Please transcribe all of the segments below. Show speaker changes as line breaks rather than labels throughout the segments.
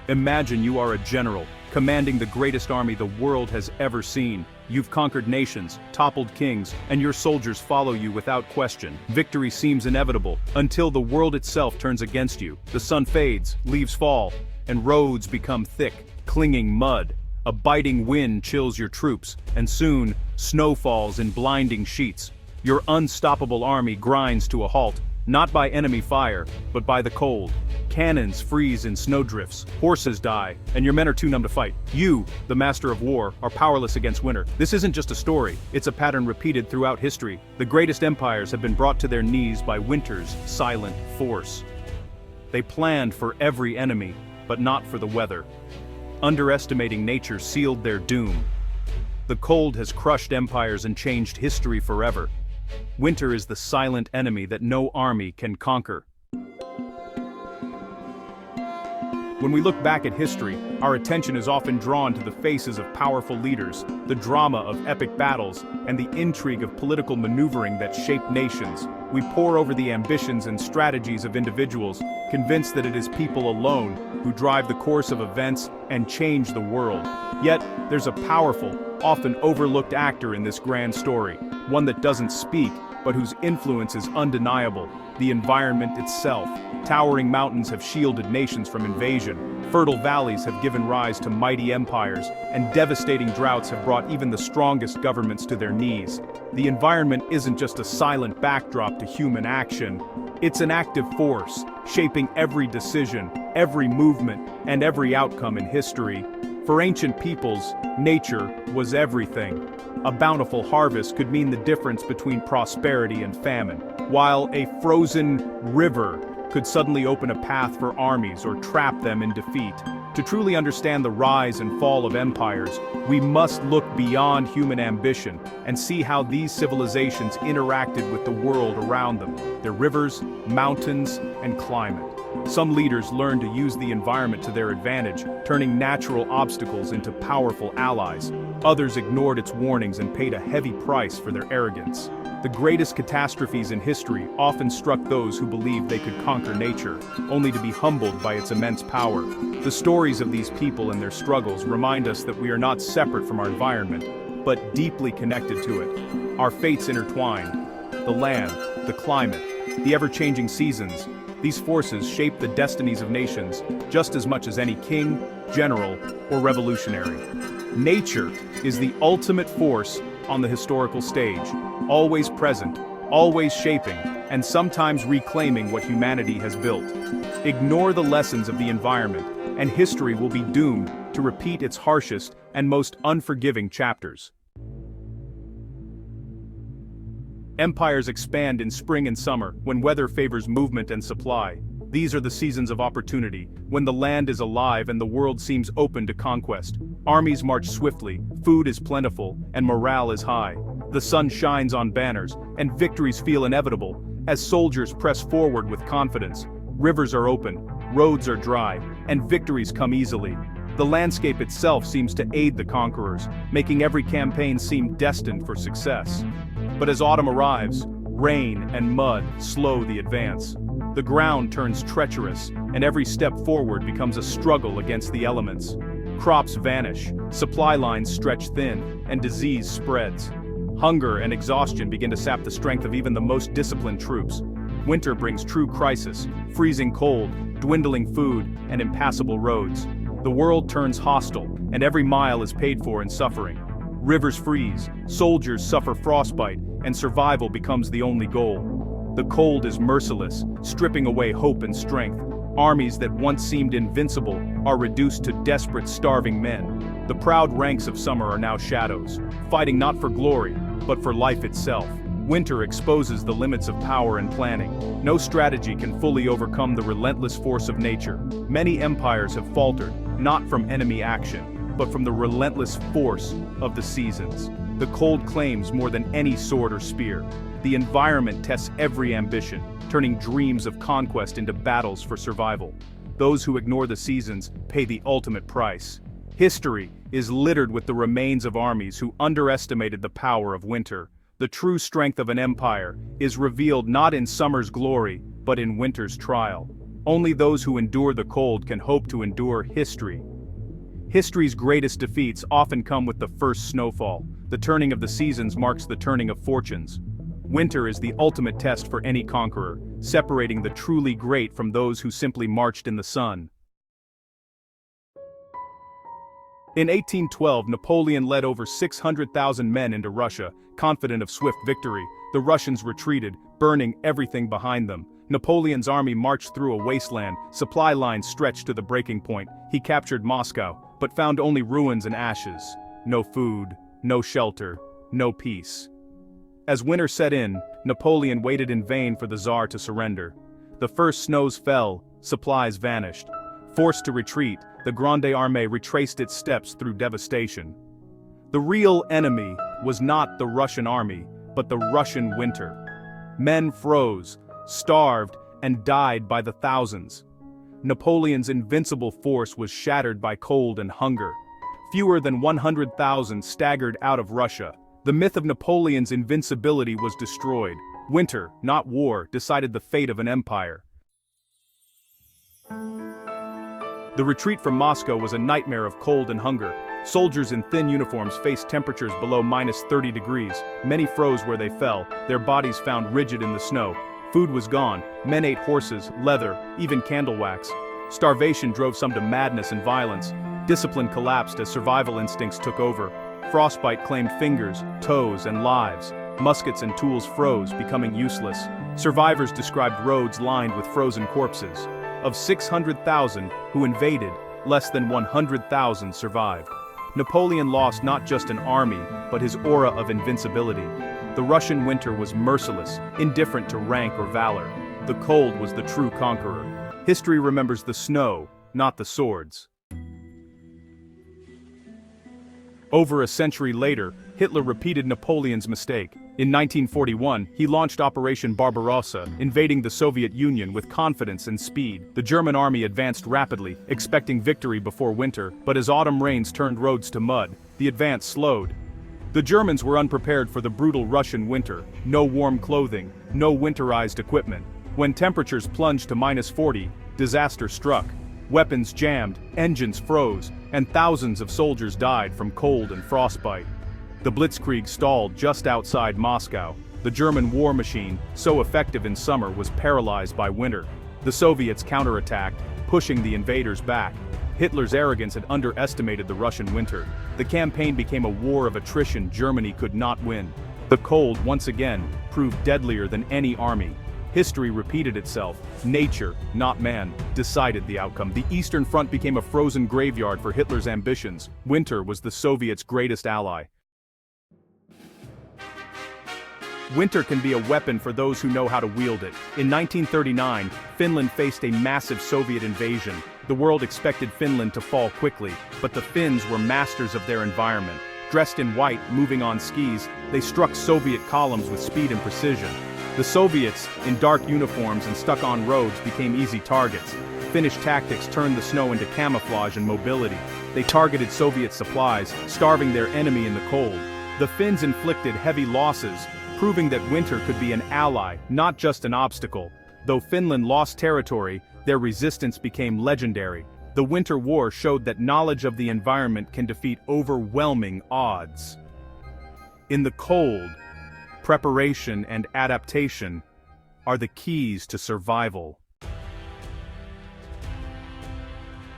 Imagine you are a general, commanding the greatest army the world has ever seen. You've conquered nations, toppled kings, and your soldiers follow you without question. Victory seems inevitable, until the world itself turns against you. The sun fades, leaves fall, and roads become thick, clinging mud. A biting wind chills your troops, and soon, snow falls in blinding sheets. Your unstoppable army grinds to a halt, not by enemy fire, but by the cold. Cannons freeze in snowdrifts, horses die, and your men are too numb to fight. You, the master of war, are powerless against winter. This isn't just a story, it's a pattern repeated throughout history. The greatest empires have been brought to their knees by winter's silent force. They planned for every enemy, but not for the weather. Underestimating nature sealed their doom. The cold has crushed empires and changed history forever. Winter is the silent enemy that no army can conquer. When we look back at history, our attention is often drawn to the faces of powerful leaders, the drama of epic battles, and the intrigue of political maneuvering that shaped nations. We pore over the ambitions and strategies of individuals, convinced that it is people alone who drive the course of events and change the world. Yet, there's a powerful, often overlooked actor in this grand story, one that doesn't speak, but whose influence is undeniable: the environment itself. Towering mountains have shielded nations from invasion, fertile valleys have given rise to mighty empires, and devastating droughts have brought even the strongest governments to their knees. The environment isn't just a silent backdrop to human action, it's an active force, shaping every decision, every movement, and every outcome in history. For ancient peoples, nature was everything. A bountiful harvest could mean the difference between prosperity and famine, while a frozen river could suddenly open a path for armies or trap them in defeat. To truly understand the rise and fall of empires, we must look beyond human ambition and see how these civilizations interacted with the world around them, their rivers, mountains, and climate. Some leaders learned to use the environment to their advantage, turning natural obstacles into powerful allies. Others ignored its warnings and paid a heavy price for their arrogance. The greatest catastrophes in history often struck those who believed they could conquer nature, only to be humbled by its immense power. The stories of these people and their struggles remind us that we are not separate from our environment, but deeply connected to it. Our fates intertwine. The land, the climate, the ever-changing seasons. These forces shape the destinies of nations just as much as any king, general, or revolutionary. Nature is the ultimate force on the historical stage, always present, always shaping, and sometimes reclaiming what humanity has built. Ignore the lessons of the environment, and history will be doomed to repeat its harshest and most unforgiving chapters. Empires expand in spring and summer, when weather favors movement and supply. These are the seasons of opportunity, when the land is alive and the world seems open to conquest. Armies march swiftly, food is plentiful, and morale is high. The sun shines on banners, and victories feel inevitable, as soldiers press forward with confidence. Rivers are open, roads are dry, and victories come easily. The landscape itself seems to aid the conquerors, making every campaign seem destined for success. But as autumn arrives, rain and mud slow the advance. The ground turns treacherous, and every step forward becomes a struggle against the elements. Crops vanish, supply lines stretch thin, and disease spreads. Hunger and exhaustion begin to sap the strength of even the most disciplined troops. Winter brings true crisis: freezing cold, dwindling food, and impassable roads. The world turns hostile, and every mile is paid for in suffering. Rivers freeze, soldiers suffer frostbite, and survival becomes the only goal. The cold is merciless, stripping away hope and strength. Armies that once seemed invincible are reduced to desperate, starving men. The proud ranks of summer are now shadows, fighting not for glory, but for life itself. Winter exposes the limits of power and planning. No strategy can fully overcome the relentless force of nature. Many empires have faltered, not from enemy action, but from the relentless force of the seasons. The cold claims more than any sword or spear. The environment tests every ambition, turning dreams of conquest into battles for survival. Those who ignore the seasons pay the ultimate price. History is littered with the remains of armies who underestimated the power of winter. The true strength of an empire is revealed not in summer's glory, but in winter's trial. Only those who endure the cold can hope to endure history. History's greatest defeats often come with the first snowfall. The turning of the seasons marks the turning of fortunes. Winter is the ultimate test for any conqueror, separating the truly great from those who simply marched in the sun. In 1812, Napoleon led over 600,000 men into Russia, confident of swift victory. The Russians retreated, burning everything behind them. Napoleon's army marched through a wasteland, supply lines stretched to the breaking point. He captured Moscow, but found only ruins and ashes. No food, no shelter, no peace. As winter set in, Napoleon waited in vain for the Tsar to surrender. The first snows fell, supplies vanished. Forced to retreat, the Grande Armée retraced its steps through devastation. The real enemy was not the Russian army, but the Russian winter. Men froze, starved, and died by the thousands. Napoleon's invincible force was shattered by cold and hunger. Fewer than 100,000 staggered out of Russia. The myth of Napoleon's invincibility was destroyed. Winter, not war, decided the fate of an empire. The retreat from Moscow was a nightmare of cold and hunger. Soldiers in thin uniforms faced temperatures below -30 degrees. Many froze where they fell, their bodies found rigid in the snow. Food was gone, men ate horses, leather, even candle wax. Starvation drove some to madness and violence. Discipline collapsed as survival instincts took over. Frostbite claimed fingers, toes, and lives. Muskets and tools froze, becoming useless. Survivors described roads lined with frozen corpses. Of 600,000 who invaded, less than 100,000 survived. Napoleon lost not just an army, but his aura of invincibility. The Russian winter was merciless, indifferent to rank or valor. The cold was the true conqueror. History remembers the snow, not the swords. Over a century later, Hitler repeated Napoleon's mistake. In 1941, he launched Operation Barbarossa, invading the Soviet Union with confidence and speed. The German army advanced rapidly, expecting victory before winter, but as autumn rains turned roads to mud, the advance slowed. The Germans were unprepared for the brutal Russian winter. No warm clothing, no winterized equipment. When temperatures plunged to -40, disaster struck. Weapons jammed, engines froze, and thousands of soldiers died from cold and frostbite. The Blitzkrieg stalled just outside Moscow. The German war machine, so effective in summer, was paralyzed by winter. The Soviets counterattacked, pushing the invaders back. Hitler's arrogance had underestimated the Russian winter. The campaign became a war of attrition Germany could not win. The cold, once again, proved deadlier than any army. History repeated itself. Nature, not man, decided the outcome. The Eastern Front became a frozen graveyard for Hitler's ambitions. Winter was the Soviets' greatest ally. Winter can be a weapon for those who know how to wield it. In 1939, Finland faced a massive Soviet invasion. The world expected Finland to fall quickly, but the Finns were masters of their environment. Dressed in white, moving on skis, they struck Soviet columns with speed and precision. The Soviets, in dark uniforms and stuck on roads, became easy targets. Finnish tactics turned the snow into camouflage and mobility. They targeted Soviet supplies, starving their enemy in the cold. The Finns inflicted heavy losses, proving that winter could be an ally, not just an obstacle. Though Finland lost territory, their resistance became legendary. The Winter War showed that knowledge of the environment can defeat overwhelming odds. In the cold, preparation and adaptation are the keys to survival.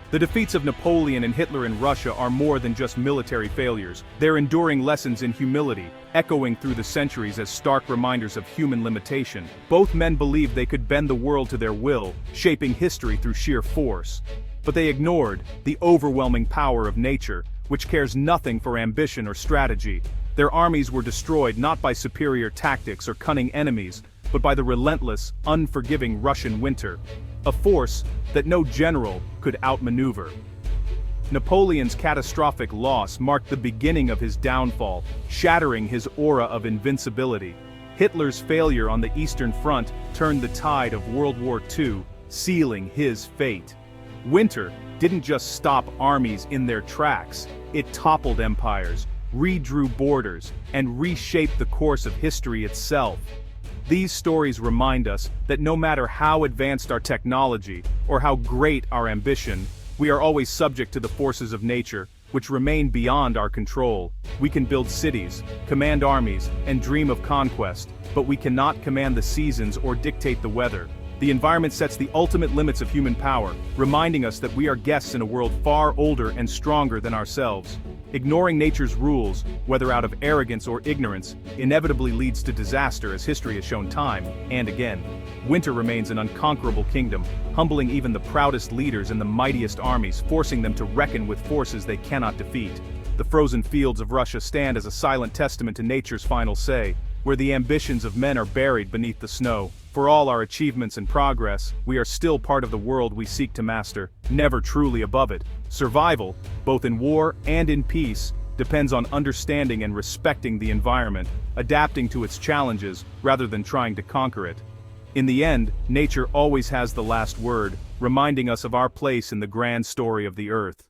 The defeats of Napoleon and Hitler in Russia are more than just military failures. They're enduring lessons in humility, echoing through the centuries as stark reminders of human limitation. Both men believed they could bend the world to their will, shaping history through sheer force. But they ignored the overwhelming power of nature, which cares nothing for ambition or strategy. Their armies were destroyed not by superior tactics or cunning enemies, but by the relentless, unforgiving Russian winter. A force that no general could outmaneuver. Napoleon's catastrophic loss marked the beginning of his downfall, shattering his aura of invincibility. Hitler's failure on the Eastern Front turned the tide of World War II, sealing his fate. Winter didn't just stop armies in their tracks, it toppled empires, redrew borders, and reshaped the course of history itself. These stories remind us that no matter how advanced our technology, or how great our ambition, we are always subject to the forces of nature, which remain beyond our control. We can build cities, command armies, and dream of conquest, but we cannot command the seasons or dictate the weather. The environment sets the ultimate limits of human power, reminding us that we are guests in a world far older and stronger than ourselves. Ignoring nature's rules, whether out of arrogance or ignorance, inevitably leads to disaster, as history has shown time and again. Winter remains an unconquerable kingdom, humbling even the proudest leaders and the mightiest armies, forcing them to reckon with forces they cannot defeat. The frozen fields of Russia stand as a silent testament to nature's final say, where the ambitions of men are buried beneath the snow. For all our achievements and progress, we are still part of the world we seek to master, never truly above it. Survival, both in war and in peace, depends on understanding and respecting the environment, adapting to its challenges rather than trying to conquer it. In the end, nature always has the last word, reminding us of our place in the grand story of the Earth.